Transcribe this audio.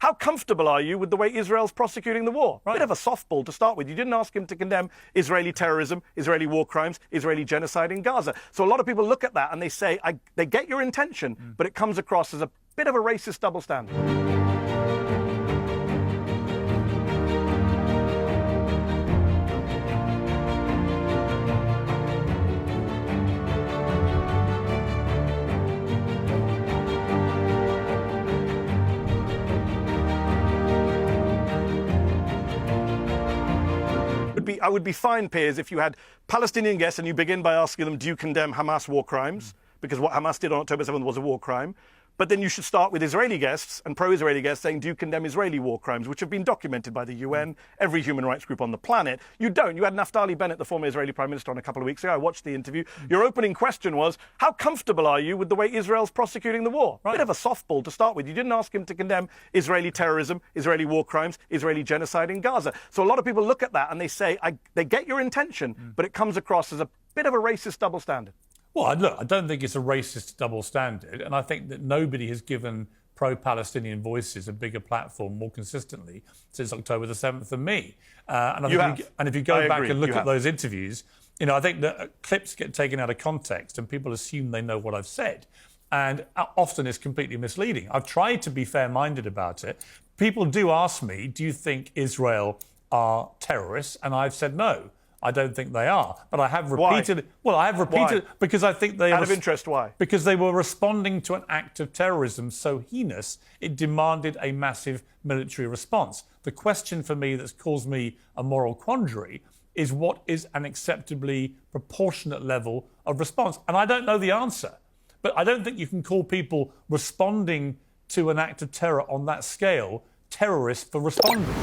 How comfortable are you with the way Israel's prosecuting the war? Right. Bit of a softball to start with. You didn't ask him to condemn Israeli terrorism, Israeli war crimes, Israeli genocide in Gaza. So a lot of people look at that and they say, they get your intention, but it comes across as a bit of a racist double standard. I would be fine, Piers, if you had Palestinian guests and you begin by asking them, do you condemn Hamas war crimes? Because what Hamas did on October 7th was a war crime. But then you should start with Israeli guests and pro-Israeli guests saying, do you condemn Israeli war crimes, which have been documented by the UN, every human rights group on the planet? You don't. You had Naftali Bennett, the former Israeli Prime Minister, on a couple of weeks ago. I watched the interview. Your opening question was, how comfortable are you with the way Israel's prosecuting the war? Right. Bit of a softball to start with. You didn't ask him to condemn Israeli terrorism, Israeli war crimes, Israeli genocide in Gaza. So a lot of people look at that and they say, they get your intention, but it comes across as a bit of a racist double standard. Well, look, I don't think it's a racist double standard, and I think that nobody has given pro-Palestinian voices a bigger platform more consistently since October the 7th than me. And if you go back and look at those interviews, you know, I think that clips get taken out of context and people assume they know what I've said. And often it's completely misleading. I've tried to be fair-minded about it. People do ask me, do you think Israel are terrorists? And I've said no. I don't think they are, but I have repeated. Why? Well, I have repeated because I think they. Out of interest, why? Because they were responding to an act of terrorism so heinous it demanded a massive military response. The question for me that's caused me a moral quandary is what is an acceptably proportionate level of response, and I don't know the answer. But I don't think you can call people responding to an act of terror on that scale terrorists for responding.